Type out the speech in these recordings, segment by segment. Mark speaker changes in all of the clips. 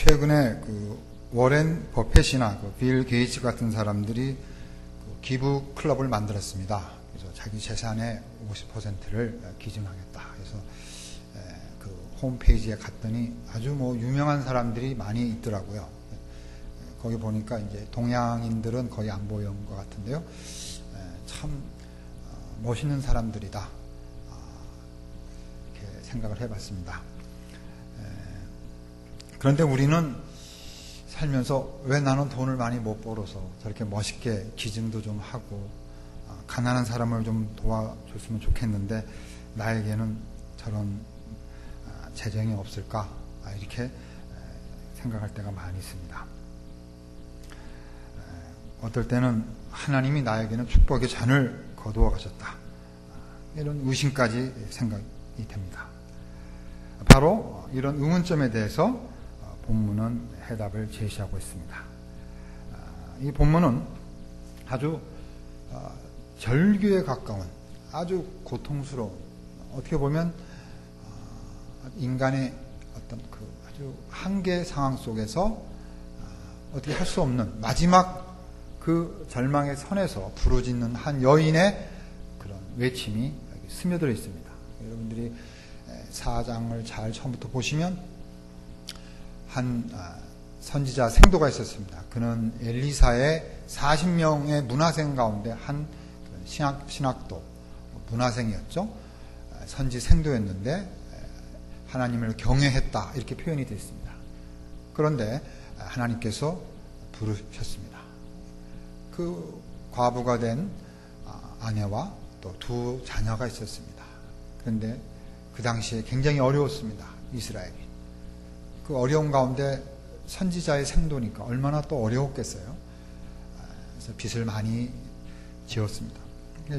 Speaker 1: 최근에 그 워렌 버핏이나 그 빌 게이츠 같은 사람들이 그 기부 클럽을 만들었습니다. 그래서 자기 재산의 50%를 기증하겠다. 그래서 그 홈페이지에 갔더니 아주 뭐 유명한 사람들이 많이 있더라고요. 거기 보니까 이제 동양인들은 거의 안 보이는 것 같은데요. 참 멋있는 사람들이다. 이렇게 생각을 해봤습니다. 그런데 우리는 살면서 왜 나는 돈을 많이 못 벌어서 저렇게 멋있게 기증도 좀 하고 가난한 사람을 좀 도와줬으면 좋겠는데 나에게는 저런 재정이 없을까? 이렇게 생각할 때가 많이 있습니다. 어떨 때는 하나님이 나에게는 축복의 잔을 거두어 가셨다. 이런 의심까지 생각이 됩니다. 바로 이런 의문점에 대해서 본문은 해답을 제시하고 있습니다. 이 본문은 아주 절규에 가까운 아주 고통스러운, 어떻게 보면 인간의 어떤 그 아주 한계 상황 속에서 어떻게 할 수 없는 마지막 그 절망의 선에서 부르짖는 한 여인의 그런 외침이 여기 스며들어 있습니다. 여러분들이 4장을 잘 처음부터 보시면 한 선지자 생도가 있었습니다. 그는 엘리사의 40명의 문화생 가운데 한 신학도 문화생이었죠. 선지 생도였는데 하나님을 경외했다 이렇게 표현이 되어 있습니다. 그런데 하나님께서 부르셨습니다. 그 과부가 된 아내와 또 두 자녀가 있었습니다. 그런데 그 당시에 굉장히 어려웠습니다. 이스라엘이. 그 어려운 가운데 선지자의 생도니까 얼마나 또 어려웠겠어요. 그래서 빚을 많이 지었습니다.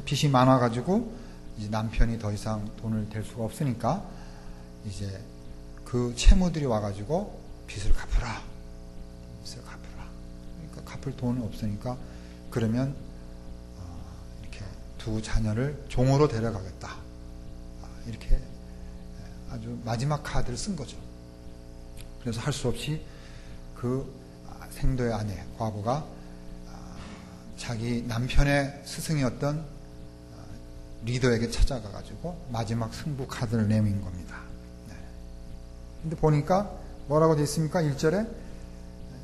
Speaker 1: 빚이 많아가지고 이제 남편이 더 이상 돈을 댈 수가 없으니까 이제 그 채무들이 와가지고 빚을 갚으라. 빚을 갚으라. 그러니까 갚을 돈은 없으니까 그러면 이렇게 두 자녀를 종으로 데려가겠다. 이렇게 아주 마지막 카드를 쓴 거죠. 그래서 할 수 없이 그 생도의 아내 과부가 자기 남편의 스승이었던 리더에게 찾아가가지고 마지막 승부 카드를 내민 겁니다. 근데 보니까 뭐라고 되어 있습니까? 1절에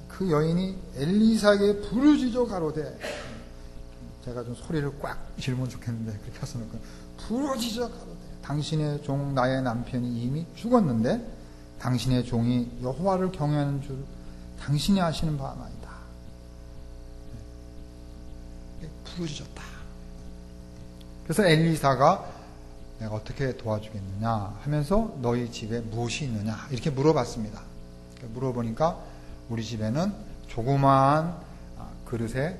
Speaker 1: 그 여인이 엘리사에게 부르짖어 가로되, 제가 좀 소리를 꽉 지르면 좋겠는데 그렇게 해서 놓고 부르짖어 가로되 당신의 종 나의 남편이 이미 죽었는데 당신의 종이 여호와를 경외하는 줄 당신이 아시는 바 아나이다. 부르짖었다. 그래서 엘리사가 내가 어떻게 도와주겠느냐 하면서 너희 집에 무엇이 있느냐 이렇게 물어봤습니다. 물어보니까 우리 집에는 조그마한 그릇에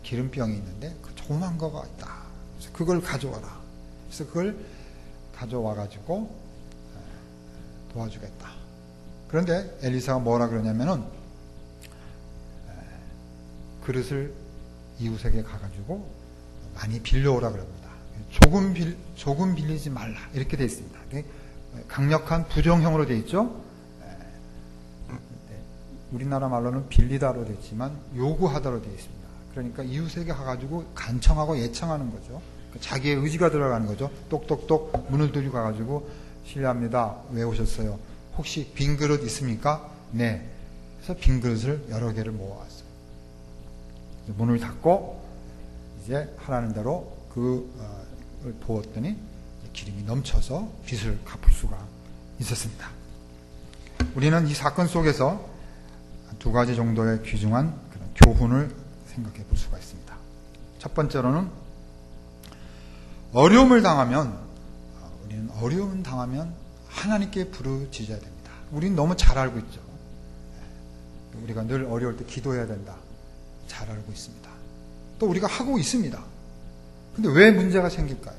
Speaker 1: 기름병이 있는데 그 조그만 거가 있다. 그래서 그걸 가져와라. 그래서 그걸 가져와가지고 도와주겠다. 그런데 엘리사가 뭐라 그러냐면은 그릇을 이웃에게 가가지고 많이 빌려오라 그럽니다. 조금 빌리지 말라 이렇게 되어 있습니다. 강력한 부정형으로 되어 있죠. 우리나라 말로는 빌리다로 되어 있지만 요구하다로 되어 있습니다. 그러니까 이웃에게 가가지고 간청하고 예청하는 거죠. 자기의 의지가 들어가는 거죠. 똑똑똑 문을 들고 가가지고 실례합니다. 왜 오셨어요? 혹시 빈 그릇 있습니까? 네. 그래서 빈 그릇을 여러 개를 모아왔어요. 문을 닫고 이제 하라는 대로 그걸 부었더니 기름이 넘쳐서 빚을 갚을 수가 있었습니다. 우리는 이 사건 속에서 두 가지 정도의 귀중한 그런 교훈을 생각해 볼 수가 있습니다. 첫 번째로는 우리는 어려움을 당하면 하나님께 부르짖어야 됩니다. 우리는 너무 잘 알고 있죠. 우리가 늘 어려울 때 기도해야 된다. 잘 알고 있습니다. 또 우리가 하고 있습니다. 근데 왜 문제가 생길까요?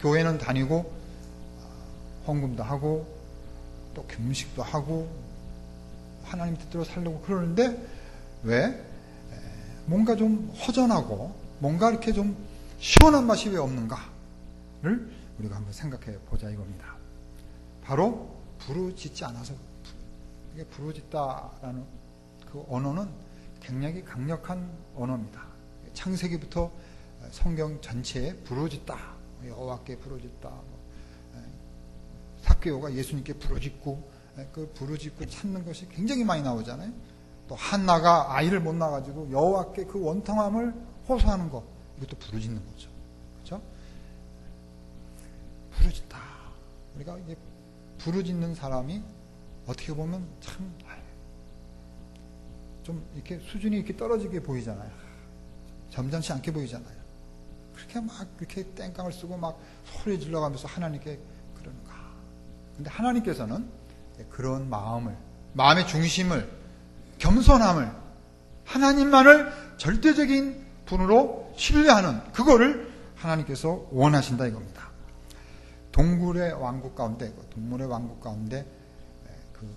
Speaker 1: 교회는 다니고 헌금도 하고 또 금식도 하고 하나님 뜻대로 살려고 그러는데 왜 뭔가 좀 허전하고 뭔가 이렇게 좀 시원한 맛이 왜 없는가를 우리가 한번 생각해 보자 이겁니다. 바로 부르짖지 않아서. 이게 부르짖다라는 그 언어는 굉장히 강력한 언어입니다. 창세기부터 성경 전체에 부르짖다, 여호와께 부르짖다, 삭개오가 예수님께 부르짖고, 그 부르짖고 찾는 것이 굉장히 많이 나오잖아요. 또 한나가 아이를 못 낳아가지고 여호와께 그 원통함을 호소하는 것, 이것도 부르짖는 거죠. 그렇죠? 부르짖다. 우리가 이게 부르짖는 사람이 어떻게 보면 참 좀 이렇게 수준이 이렇게 떨어지게 보이잖아요. 점잖지 않게 보이잖아요. 그렇게 막 이렇게 땡깡을 쓰고 막 소리 질러가면서 하나님께 그러는가. 근데 하나님께서는 그런 마음의 중심을, 겸손함을, 하나님만을 절대적인 분으로 신뢰하는 그거를 하나님께서 원하신다 이겁니다. 동물의 왕국 가운데 그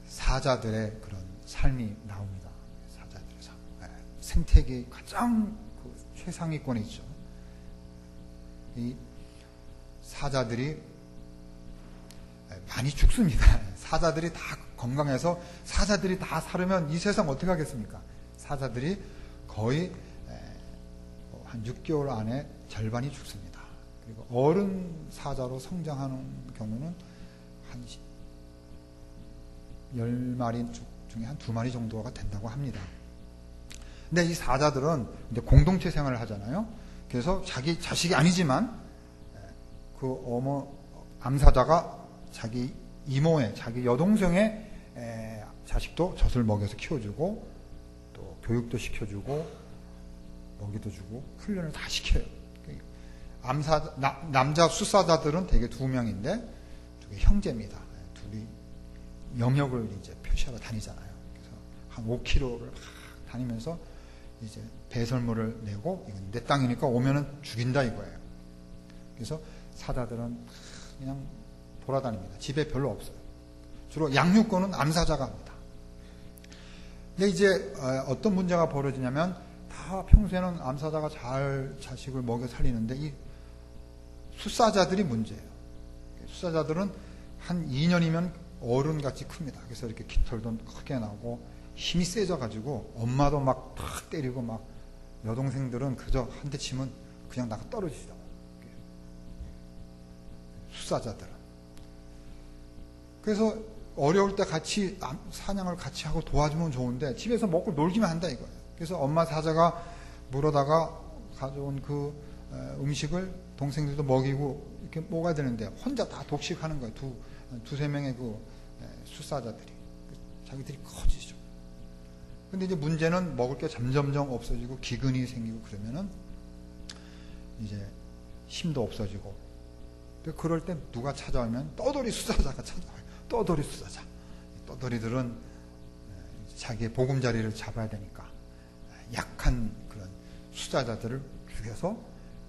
Speaker 1: 사자들의 그런 삶이 나옵니다. 사자들의 삶. 생태계 가장 그 최상위권에 있죠. 이 사자들이 많이 죽습니다. 사자들이 다 건강해서 사자들이 다 살으면 이 세상 어떻게 하겠습니까? 사자들이 거의 한 6개월 안에 절반이 죽습니다. 그리고 어른 사자로 성장하는 경우는 한 10마리 중에 한 2마리 정도가 된다고 합니다. 근데 이 사자들은 이제 공동체 생활을 하잖아요. 그래서 자기 자식이 아니지만 그 암사자가 자기 이모의, 자기 여동생의 자식도 젖을 먹여서 키워주고, 또 교육도 시켜주고, 먹이도 주고, 훈련을 다 시켜요. 남자 수사자들은 대개 2명인데, 2개 형제입니다. 둘이 영역을 이제 표시하러 다니잖아요. 그래서 한 5km를 다니면서 이제 배설물을 내고, 이건 내 땅이니까 오면은 죽인다 이거예요. 그래서 사자들은 그냥 돌아다닙니다. 집에 별로 없어요. 주로 양육권은 암사자가 합니다. 근데 이제 어떤 문제가 벌어지냐면, 다 평소에는 암사자가 잘 자식을 먹여 살리는데 이 숫사자들이 문제예요. 숫사자들은 한 2년이면 어른같이 큽니다. 그래서 이렇게 깃털도 크게 나고 힘이 세져가지고 엄마도 막 탁 때리고, 막 여동생들은 그저 한 대 치면 그냥 나가 떨어지죠. 숫사자들은. 그래서 어려울 때 같이 사냥을 같이 하고 도와주면 좋은데 집에서 먹고 놀기만 한다 이거예요. 그래서 엄마 사자가 물어다가 가져온 그 음식을 동생들도 먹이고 이렇게 먹어야 되는데 혼자 다 독식하는 거예요. 두세 명의 그 숫사자들이. 자기들이 커지죠. 근데 이제 문제는 먹을 게 점점점 없어지고 기근이 생기고 그러면은 이제 힘도 없어지고, 그럴 때 누가 찾아오면 떠돌이 수사자가 찾아와요. 떠돌이 수사자. 떠돌이들은 자기의 보금자리를 잡아야 되니까 약한 그런 수사자들을 죽여서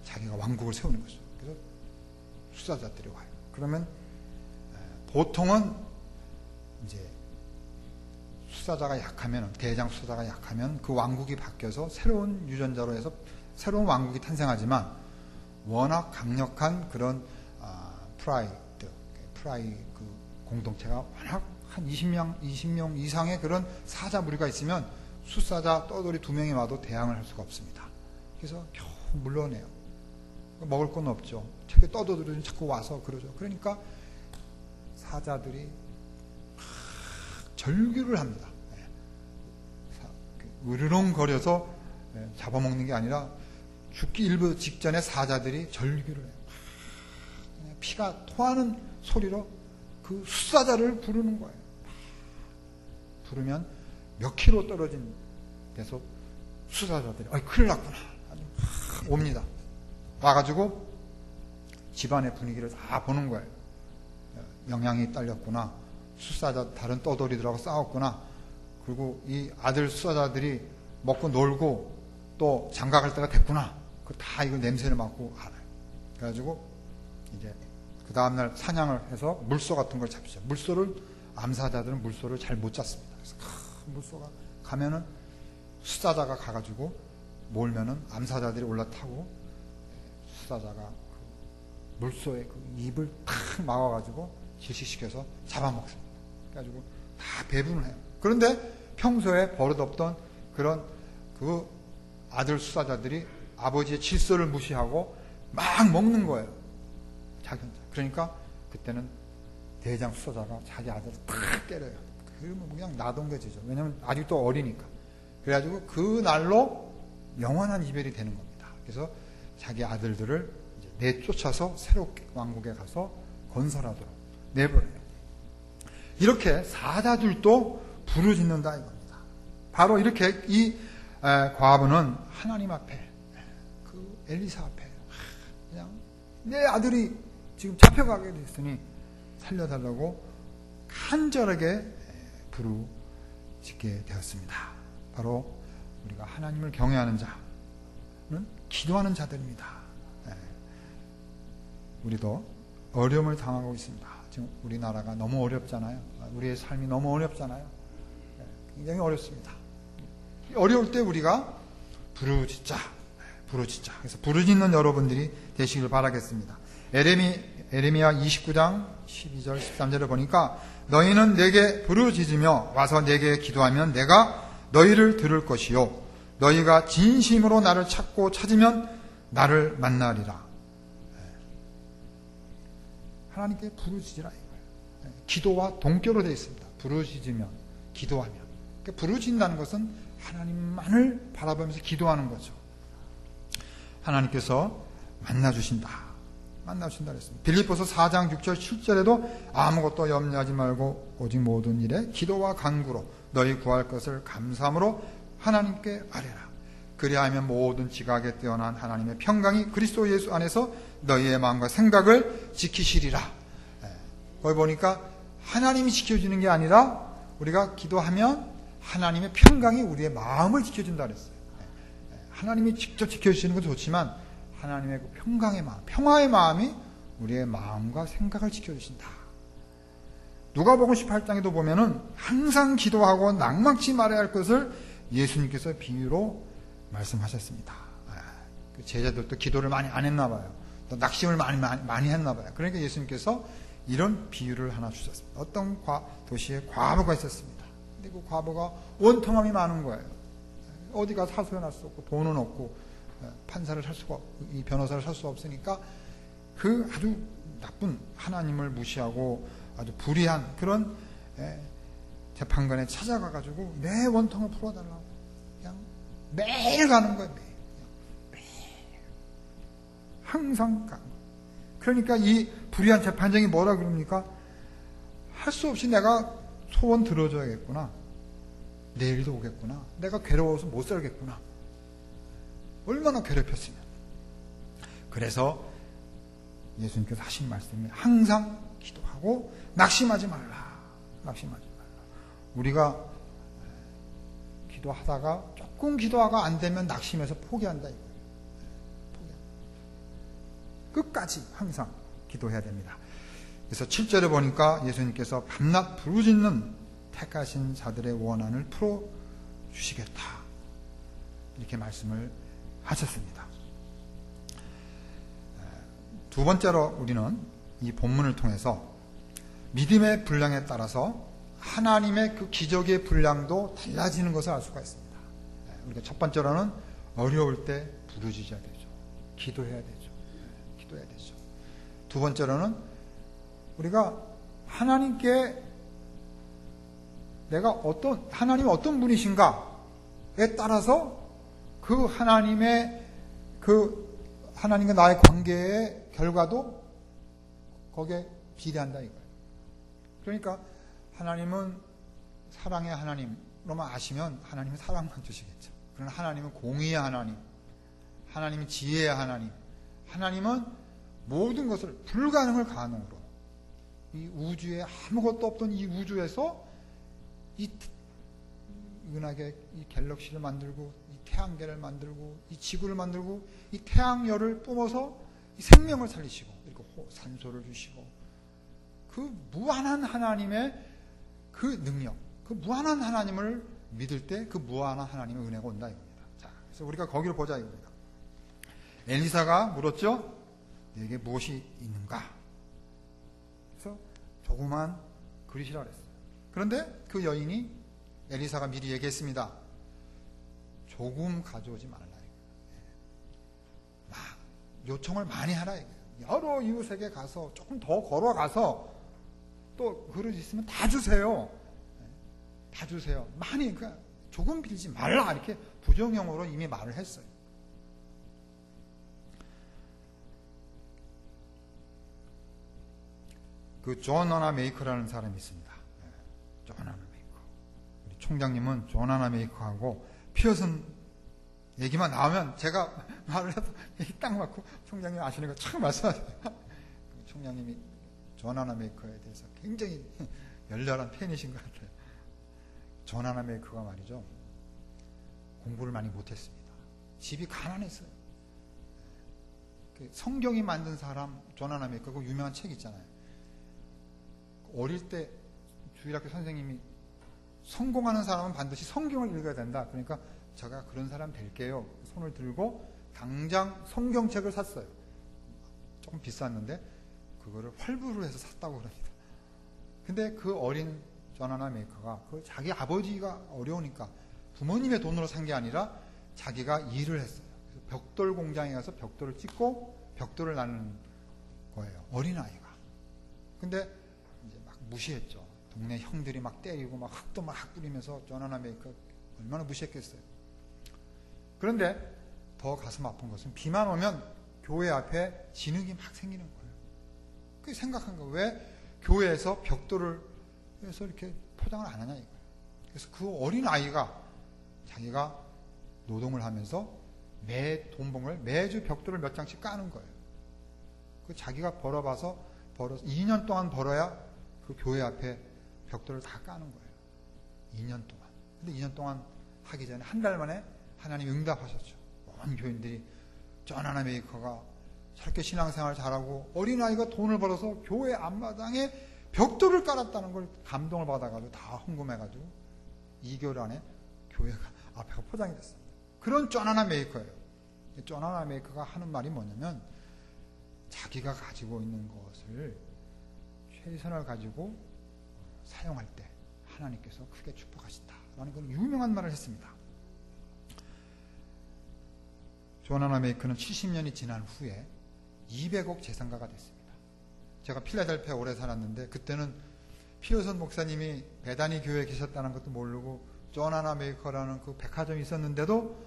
Speaker 1: 자기가 왕국을 세우는 거죠. 그래서 수사자들이 와요. 그러면 보통은 이제 수사자가 약하면, 대장 수사자가 약하면 그 왕국이 바뀌어서 새로운 유전자로 해서 새로운 왕국이 탄생하지만, 워낙 강력한 그런 프라이 그 공동체가 워낙 한 20명 이상의 그런 사자 무리가 있으면 숫사자 떠돌이 2명이 와도 대항을 할 수가 없습니다. 그래서 겨우 물러내요. 먹을 건 없죠. 자꾸 떠돌이들은 자꾸 와서 그러죠. 그러니까 사자들이 절규를 합니다. 으르렁거려서 잡아먹는 게 아니라 죽기 일부 직전에 사자들이 절규를 해요. 피가 토하는 소리로 그 숫사자를 부르는 거예요. 부르면 몇 킬로 떨어진 데서 숫사자들이 큰일 났구나 옵니다. 와가지고 집안의 분위기를 다 보는 거예요. 영향이 딸렸구나, 숫사자 다른 떠돌이들하고 싸웠구나, 그리고 이 아들 숫사자들이 먹고 놀고 또 장가갈 때가 됐구나, 다 이거 냄새를 맡고 알아요. 그래가지고 이제 그 다음날 사냥을 해서 물소 같은 걸 잡죠. 물소를, 암사자들은 물소를 잘 못 잡습니다. 그래서 큰 물소가 가면은 수사자가 가가지고 몰면은 암사자들이 올라타고 수사자가 그 물소의 그 입을 탁 막아가지고 질식시켜서 잡아먹습니다. 그래가지고 다 배분을 해요. 그런데 평소에 버릇없던 그런 그 아들 수사자들이 아버지의 질서를 무시하고 막 먹는 거예요. 자기 혼자. 그러니까 그때는 대장 수사자가 자기 아들을 탁 때려요. 그러면 그냥 나동겨지죠. 왜냐면 아직도 어리니까. 그래가지고 그 날로 영원한 이별이 되는 겁니다. 그래서 자기 아들들을 이제 내쫓아서 새롭게 왕국에 가서 건설하도록 내버려요. 이렇게 사자들도 부르짖는다 이겁니다. 바로 이렇게 이 과부는 하나님 앞에, 그 엘리사 앞에 그냥 내 아들이 지금 잡혀가게 됐으니 살려달라고 간절하게 부르짖게 되었습니다. 바로 우리가 하나님을 경외하는 자는 기도하는 자들입니다. 우리도 어려움을 당하고 있습니다. 지금 우리나라가 너무 어렵잖아요. 우리의 삶이 너무 어렵잖아요. 굉장히 어렵습니다. 어려울 때 우리가 부르짖자. 그래서 부르짖는 여러분들이 되시길 바라겠습니다. 에레미야 29장 12절 13절을 보니까 너희는 내게 부르짖으며 와서 내게 기도하면 내가 너희를 들을 것이요 너희가 진심으로 나를 찾고 찾으면 나를 만나리라. 하나님께 부르짖으라 이거예요. 기도와 동격으로 되어 있습니다. 부르짖으면, 기도하면. 그러니까 부르짖는다는 것은 하나님만을 바라보면서 기도하는 거죠. 하나님께서 만나주신다 그랬습니다. 빌립보서 4장 6절 7절에도 아무것도 염려하지 말고 오직 모든 일에 기도와 간구로 너희 구할 것을 감사함으로 하나님께 아뢰라. 그리하면 모든 지각에 뛰어난 하나님의 평강이 그리스도 예수 안에서 너희의 마음과 생각을 지키시리라. 거기 보니까 하나님이 지켜주는 게 아니라 우리가 기도하면 하나님의 평강이 우리의 마음을 지켜준다 그랬어요. 하나님이 직접 지켜주시는 것도 좋지만 하나님의 그 평강의 마음, 평화의 마음이 우리의 마음과 생각을 지켜주신다. 누가복음 18장에도 보면은 항상 기도하고 낙망치 말아야 할 것을 예수님께서 비유로 말씀하셨습니다. 제자들도 기도를 많이 안 했나 봐요. 또 낙심을 많이 했나 봐요. 그러니까 예수님께서 이런 비유를 하나 주셨습니다. 어떤 도시에 과부가 있었습니다. 근데 그 과부가 원통함이 많은 거예요. 어디가 사소연할 수 없고 돈은 없고 판사를 살 수가 없고 이 변호사를 살 수 없으니까 그 아주 나쁜 하나님을 무시하고 아주 불의한 그런 재판관에 찾아가가지고 내 원통을 풀어달라고 그냥 매일 가는 거예요. 매일. 항상 가는 거예요. 그러니까 이 불의한 재판장이 뭐라 그럽니까? 할 수 없이 내가 소원 들어줘야겠구나. 내일도 오겠구나. 내가 괴로워서 못 살겠구나. 얼마나 괴롭혔으면. 그래서 예수님께서 하신 말씀이 항상 기도하고 낙심하지 말라. 우리가 기도하다가 조금 기도하가 안 되면 낙심해서 포기한다 이거예요. 끝까지 항상 기도해야 됩니다. 그래서 7절에 보니까 예수님께서 밤낮 부르짖는 택하신 자들의 원한을 풀어주시겠다. 이렇게 말씀을 하셨습니다. 두 번째로 우리는 이 본문을 통해서 믿음의 분량에 따라서 하나님의 그 기적의 분량도 달라지는 것을 알 수가 있습니다. 우리가 첫 번째로는 어려울 때 부르짖어야 되죠. 기도해야 되죠. 두 번째로는 우리가 하나님께 하나님이 어떤 분이신가에 따라서 그 하나님과 나의 관계의 결과도 거기에 비례한다 이거예요. 그러니까 하나님은 사랑의 하나님으로만 아시면 하나님은 사랑만 주시겠죠. 그러나 하나님은 공의의 하나님, 하나님은 지혜의 하나님, 하나님은 모든 것을 불가능을 가능으로 이 우주에 아무것도 없던 이 우주에서 이 은하계 이 갤럭시를 만들고 이 태양계를 만들고 이 지구를 만들고 이 태양열을 뿜어서 이 생명을 살리시고 그리고 산소를 주시고 그 무한한 하나님의 그 능력, 그 무한한 하나님을 믿을 때 그 무한한 하나님의 은혜가 온다 이겁니다. 자, 그래서 우리가 거기를 보자 이겁니다. 엘리사가 물었죠. 내게 무엇이 있는가? 그래서 조그만 그릇이라 그랬어요. 그런데 그 여인이 엘리사가 미리 얘기했습니다. 조금 가져오지 말라. 막 요청을 많이 하라. 여러 이웃에게 가서 조금 더 걸어가서 또 그릇 있으면 다 주세요. 다 주세요. 많이, 그러니까 조금 빌지 말라. 이렇게 부정형으로 이미 말을 했어요. 그 존 하나 메이커라는 사람이 있습니다. 존 하나 메이커. 우리 총장님은 존 하나 메이커하고 피어슨 얘기만 나오면 제가 말을 해서 딱 맞고 총장님 아시는 거 참 말씀하세요. 총장님이 존 하나 메이커에 대해서 굉장히 열렬한 팬이신 것 같아요. 존 하나 메이커가 말이죠. 공부를 많이 못했습니다. 집이 가난했어요. 성경이 만든 사람 존 하나 메이커 그 유명한 책 있잖아요. 어릴 때 주일학교 선생님이 성공하는 사람은 반드시 성경을 읽어야 된다. 그러니까 제가 그런 사람 될게요. 손을 들고 당장 성경책을 샀어요. 조금 비쌌는데 그거를 활부를 해서 샀다고 그럽니다. 근데 그 어린 존 하나 메이커가 그 자기 아버지가 어려우니까 부모님의 돈으로 산 게 아니라 자기가 일을 했어요. 그래서 벽돌 공장에 가서 벽돌을 찍고 벽돌을 나누는 거예요. 어린아이가. 근데 이제 막 무시했죠. 동네 형들이 막 때리고 막 흙도 막 뿌리면서 존 하나 메이커 얼마나 무시했겠어요. 그런데 더 가슴 아픈 것은 비만 오면 교회 앞에 진흙이 막 생기는 거예요. 그게 생각한 거예요. 왜 교회에서 벽돌을 해서 이렇게 포장을 안 하냐 이거예요. 그래서 그 어린 아이가 자기가 노동을 하면서 매 돈봉을 매주 벽돌을 몇 장씩 까는 거예요. 그 자기가 벌어서 2년 동안 벌어야 그 교회 앞에 벽돌을 다 까는 거예요. 2년 동안. 근데 2년 동안 하기 전에 한 달 만에 하나님 응답하셨죠. 온 교인들이 존 하나 메이커가 저렇게 신앙생활 잘하고 어린아이가 돈을 벌어서 교회 앞마당에 벽돌을 깔았다는 걸 감동을 받아가지고 다 헌금해가지고 2개월 안에 교회가 앞에가 포장이 됐습니다. 그런 존 하나 메이커예요. 존 하나 메이커가 하는 말이 뭐냐면 자기가 가지고 있는 것을 최선을 가지고 사용할 때 하나님께서 크게 축복하신다 라는 그런 유명한 말을 했습니다. 존 하나 메이커는 70년이 지난 후에 200억 재산가가 됐습니다. 제가 필라델피아에 오래 살았는데 그때는 피어슨 목사님이 베다니 교회에 계셨다는 것도 모르고 존 하나 메이커라는 그 백화점이 있었는데도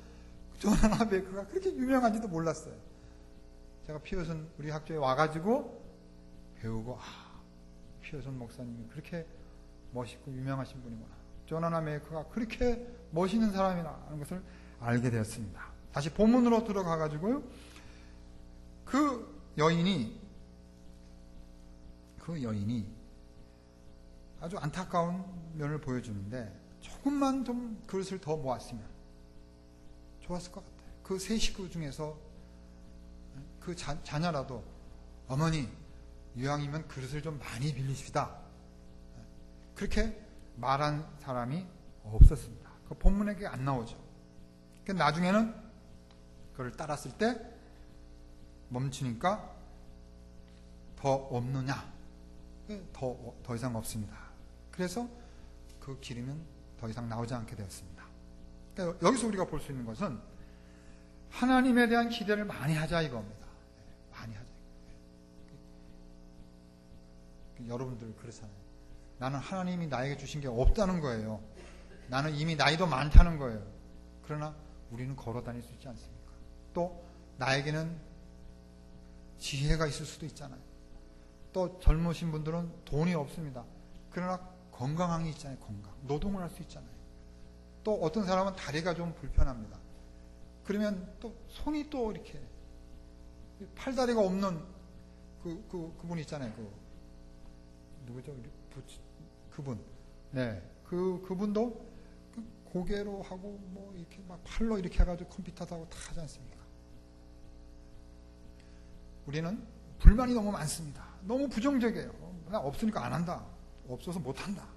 Speaker 1: 존 하나 메이커가 그렇게 유명한지도 몰랐어요. 제가 피어슨 우리 학교에 와가지고 배우고 피어슨 목사님이 그렇게 멋있고 유명하신 분이구나. 존 하나 메이커가 그렇게 멋있는 사람이라 하는 것을 알게 되었습니다. 다시 본문으로 들어가가지고요. 그 여인이 아주 안타까운 면을 보여주는데 조금만 좀 그릇을 더 모았으면 좋았을 것 같아요. 그 세 식구 중에서 그 자녀라도 어머니 이왕이면 그릇을 좀 많이 빌리십시다. 그렇게 말한 사람이 없었습니다. 그 본문에 그게 안 나오죠. 나중에는 그걸 따랐을 때 멈추니까 더 없느냐? 더 이상 없습니다. 그래서 그 기름은 더 이상 나오지 않게 되었습니다. 그러니까 여기서 우리가 볼 수 있는 것은 하나님에 대한 기대를 많이 하자 이겁니다. 많이 하자. 여러분들 그렇잖아요. 나는 하나님이 나에게 주신 게 없다는 거예요. 나는 이미 나이도 많다는 거예요. 그러나 우리는 걸어 다닐 수 있지 않습니까? 또 나에게는 지혜가 있을 수도 있잖아요. 또 젊으신 분들은 돈이 없습니다. 그러나 건강함이 있잖아요. 건강. 노동을 할 수 있잖아요. 또 어떤 사람은 다리가 좀 불편합니다. 그러면 또 손이 또 이렇게 팔다리가 없는 그분 있잖아요. 누구죠? 그분. 네. 그분도 고개로 하고 뭐 이렇게 막 팔로 이렇게 해가지고 컴퓨터도 하고 다 하지 않습니까? 우리는 불만이 너무 많습니다. 너무 부정적이에요. 나 없으니까 안 한다. 없어서 못 한다.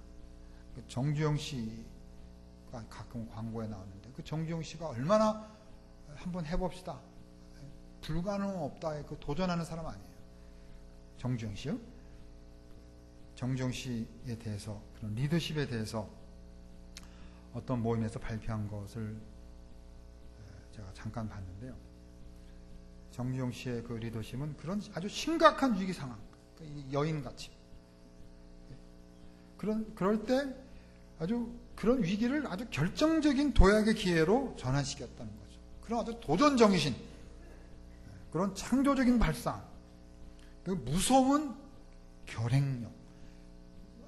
Speaker 1: 정주영 씨가 가끔 광고에 나오는데 그 정주영 씨가 얼마나 한번 해봅시다. 불가능 없다에 도전하는 사람 아니에요. 정주영 씨요? 정지용 씨에 대해서, 그런 리더십에 대해서 어떤 모임에서 발표한 것을 제가 잠깐 봤는데요. 정지용 씨의 그 리더십은 그런 아주 심각한 위기 상황, 여인같이. 그럴 때 아주 그런 위기를 아주 결정적인 도약의 기회로 전환시켰다는 거죠. 그런 아주 도전 정신, 그런 창조적인 발상, 그 무서운 결행력,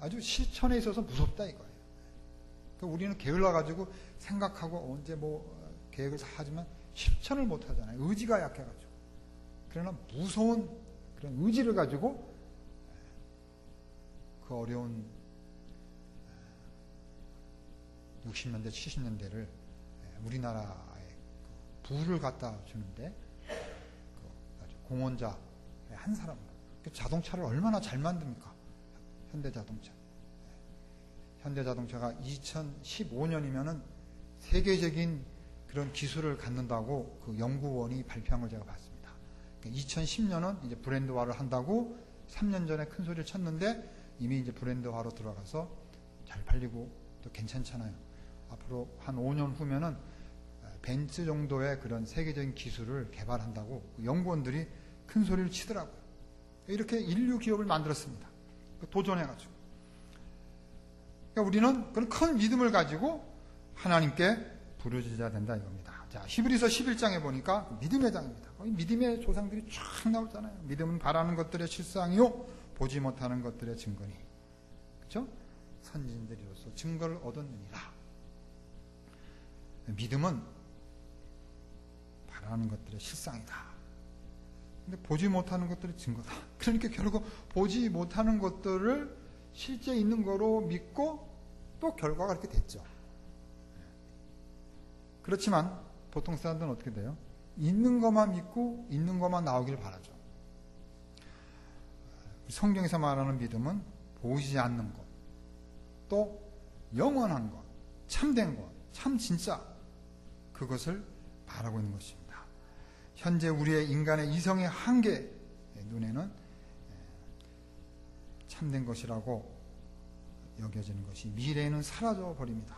Speaker 1: 아주 실천에 있어서 무섭다 이거예요. 그러니까 우리는 게을러가지고 생각하고 언제 계획을 다 하지만 실천을 못 하잖아요. 의지가 약해가지고. 그러나 무서운 그런 의지를 가지고 그 어려운 60년대, 70년대를 우리나라에 부를 갖다 주는데 공헌자 한 사람, 자동차를 얼마나 잘 만듭니까? 현대자동차. 현대자동차가 2015년이면은 세계적인 그런 기술을 갖는다고 그 연구원이 발표한 걸 제가 봤습니다. 2010년은 이제 브랜드화를 한다고 3년 전에 큰 소리를 쳤는데 이미 이제 브랜드화로 들어가서 잘 팔리고 또 괜찮잖아요. 앞으로 한 5년 후면은 벤츠 정도의 그런 세계적인 기술을 개발한다고 연구원들이 큰 소리를 치더라고요. 이렇게 인류 기업을 만들었습니다. 도전해가지고. 그러니까 우리는 그런 큰 믿음을 가지고 하나님께 부르짖어야 된다 이겁니다. 자, 히브리서 11장에 보니까 믿음의 장입니다. 거기 믿음의 조상들이 쫙 나오잖아요. 믿음은 바라는 것들의 실상이요 보지 못하는 것들의 증거니. 그렇죠? 선진들이로서 증거를 얻었느니라. 믿음은 바라는 것들의 실상이다. 근데 보지 못하는 것들의 증거다. 그러니까 결국 보지 못하는 것들을 실제 있는 거로 믿고 또 결과가 이렇게 됐죠. 그렇지만 보통 사람들은 어떻게 돼요? 있는 것만 믿고 있는 것만 나오길 바라죠. 성경에서 말하는 믿음은 보이지 않는 것, 또 영원한 것, 참된 것, 참 진짜 그것을 바라고 있는 것입니다. 현재 우리의 인간의 이성의 한계 눈에는 참된 것이라고 여겨지는 것이 미래에는 사라져 버립니다.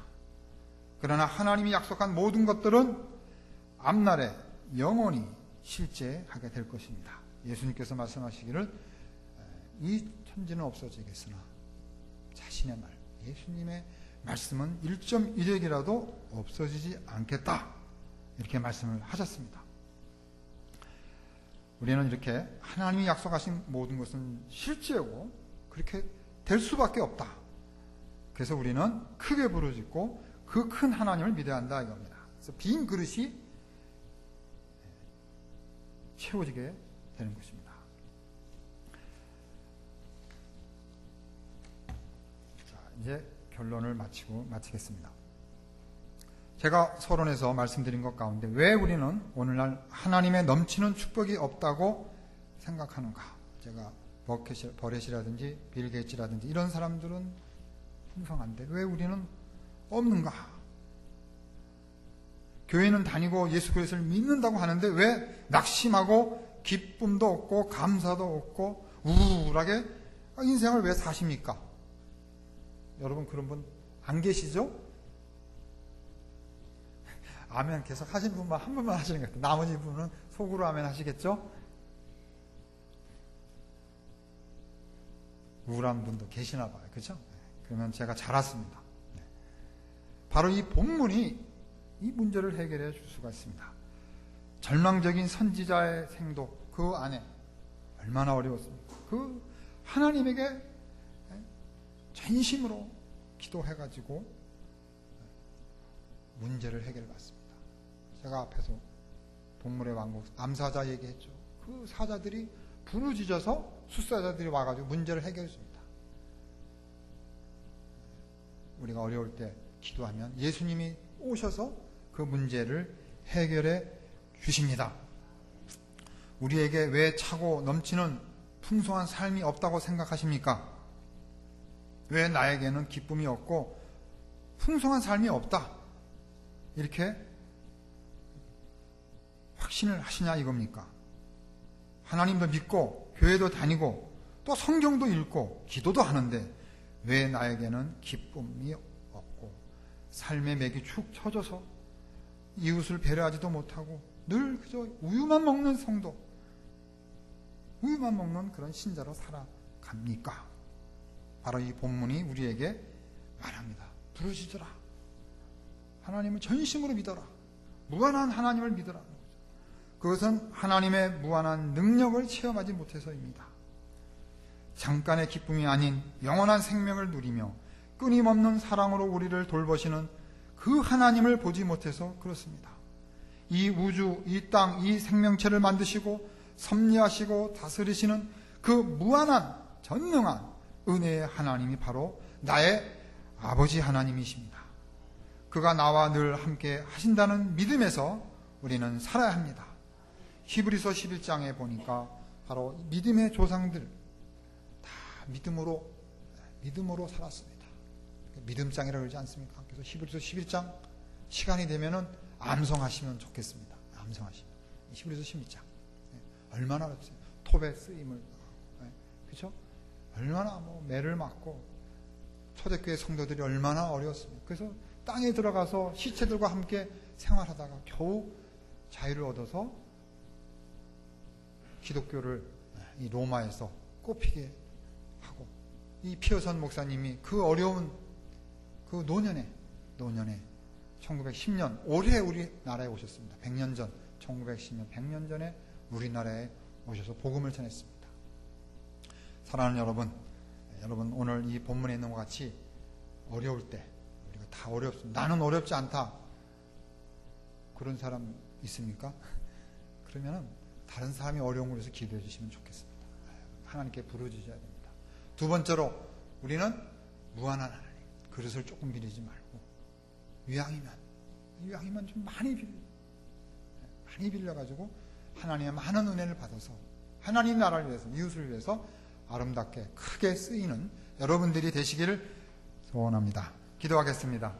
Speaker 1: 그러나 하나님이 약속한 모든 것들은 앞날에 영원히 실제하게 될 것입니다. 예수님께서 말씀하시기를 이 천지는 없어지겠으나 자신의 말, 예수님의 말씀은 1.1핵이라도 없어지지 않겠다. 이렇게 말씀을 하셨습니다. 우리는 이렇게 하나님이 약속하신 모든 것은 실제고 그렇게 될 수밖에 없다. 그래서 우리는 크게 부르짖고 그 큰 하나님을 믿어야 한다 이겁니다. 그래서 빈 그릇이 채워지게 되는 것입니다. 자, 이제 결론을 마치겠습니다. 제가 서론에서 말씀드린 것 가운데 왜 우리는 오늘날 하나님의 넘치는 축복이 없다고 생각하는가? 제가 버렛이라든지 빌 게이츠라든지 이런 사람들은 풍성한데 왜 우리는 없는가? 교회는 다니고 예수 그리스도를 믿는다고 하는데 왜 낙심하고 기쁨도 없고 감사도 없고 우울하게 인생을 왜 사십니까? 여러분 그런 분 안 계시죠? 아멘 계속 하시는 분만 한 분만 하시는 것 같아요. 나머지 분은 속으로 아멘 하시겠죠? 우울한 분도 계시나 봐요. 그렇죠? 그러면 제가 잘 왔습니다. 바로 이 본문이 이 문제를 해결해 줄 수가 있습니다. 절망적인 선지자의 생도 그 안에 얼마나 어려웠습니까? 그 하나님에게 전심으로 기도해가지고 문제를 해결받습니다. 제가 앞에서 동물의 왕국 암사자 얘기했죠. 그 사자들이 부르짖어서 숫사자들이 와가지고 문제를 해결해 줍니다. 우리가 어려울 때 기도하면 예수님이 오셔서 그 문제를 해결해 주십니다. 우리에게 왜 차고 넘치는 풍성한 삶이 없다고 생각하십니까? 왜 나에게는 기쁨이 없고 풍성한 삶이 없다? 이렇게 확신을 하시냐 이겁니까? 하나님도 믿고 교회도 다니고 또 성경도 읽고 기도도 하는데 왜 나에게는 기쁨이 없고 삶의 맥이 축 처져서 이웃을 배려하지도 못하고 늘 그저 우유만 먹는 성도, 우유만 먹는 그런 신자로 살아갑니까? 바로 이 본문이 우리에게 말합니다. 부르짖어라. 하나님을 전심으로 믿어라. 무한한 하나님을 믿으라. 그것은 하나님의 무한한 능력을 체험하지 못해서입니다. 잠깐의 기쁨이 아닌 영원한 생명을 누리며 끊임없는 사랑으로 우리를 돌보시는 그 하나님을 보지 못해서 그렇습니다. 이 우주, 이 땅, 이 생명체를 만드시고 섭리하시고 다스리시는 그 무한한 전능한 은혜의 하나님이 바로 나의 아버지 하나님이십니다. 그가 나와 늘 함께 하신다는 믿음에서 우리는 살아야 합니다. 히브리서 11장에 보니까 바로 믿음의 조상들 다 믿음으로 살았습니다. 믿음장이라고 그러지 않습니까? 그래서 히브리서 11장 시간이 되면은 암송하시면 좋겠습니다. 암송하시면. 히브리서 12장. 얼마나 어렵어요. 톱에 쓰임을. 그렇죠? 얼마나 매를 맞고 초대교회 성도들이 얼마나 어려웠습니까? 그래서 땅에 들어가서 시체들과 함께 생활하다가 겨우 자유를 얻어서 기독교를 이 로마에서 꼽히게 하고 이 피어선 목사님이 그 어려운 그 노년에 1910년 올해 우리나라에 오셨습니다. 100년 전 1910년 100년 전에 우리나라에 오셔서 복음을 전했습니다. 사랑하는 여러분 오늘 이 본문에 있는 것 같이 어려울 때 우리가 다 어렵습니다. 나는 어렵지 않다. 그런 사람 있습니까? 그러면은 다른 사람이 어려운 곳에서 기도해 주시면 좋겠습니다. 하나님께 부르짖어야 됩니다. 두 번째로 우리는 무한한 하나님, 그릇을 조금 빌리지 말고 이왕이면 좀 많이 빌려가지고 하나님의 많은 은혜를 받아서 하나님 나라를 위해서, 이웃을 위해서 아름답게 크게 쓰이는 여러분들이 되시기를 소원합니다. 기도하겠습니다.